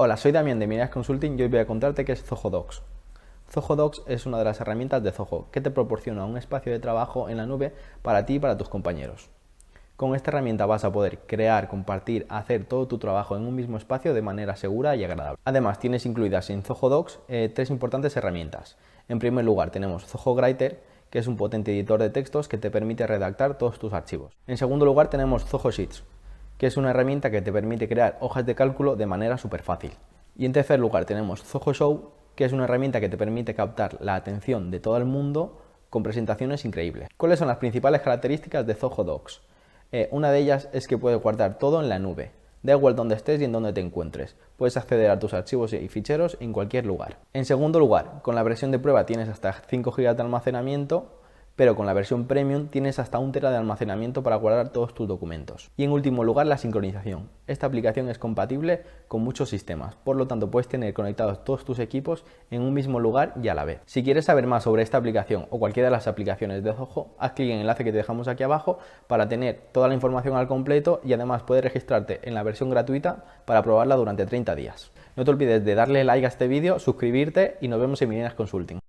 Hola, soy Damián de Mineras Consulting y hoy voy a contarte qué es Zoho Docs. Zoho Docs es una de las herramientas de Zoho que te proporciona un espacio de trabajo en la nube para ti y para tus compañeros. Con esta herramienta vas a poder crear, compartir, hacer todo tu trabajo en un mismo espacio de manera segura y agradable. Además, tienes incluidas en Zoho Docs tres importantes herramientas. En primer lugar tenemos Zoho Writer, que es un potente editor de textos que te permite redactar todos tus archivos. En segundo lugar tenemos Zoho Sheets, que es una herramienta que te permite crear hojas de cálculo de manera súper fácil. Y en tercer lugar tenemos Zoho Show, que es una herramienta que te permite captar la atención de todo el mundo con presentaciones increíbles. ¿Cuáles son las principales características de Zoho Docs? Una de ellas es que puedes guardar todo en la nube. Da igual donde estés y en donde te encuentres. Puedes acceder a tus archivos y ficheros en cualquier lugar. En segundo lugar, con la versión de prueba tienes hasta 5 GB de almacenamiento, pero con la versión Premium tienes hasta 1 TB de almacenamiento para guardar todos tus documentos. Y en último lugar, la sincronización. Esta aplicación es compatible con muchos sistemas, por lo tanto puedes tener conectados todos tus equipos en un mismo lugar y a la vez. Si quieres saber más sobre esta aplicación o cualquiera de las aplicaciones de Zoho, haz clic en el enlace que te dejamos aquí abajo para tener toda la información al completo y además puedes registrarte en la versión gratuita para probarla durante 30 días. No te olvides de darle like a este vídeo, suscribirte y nos vemos en Mineras Consulting.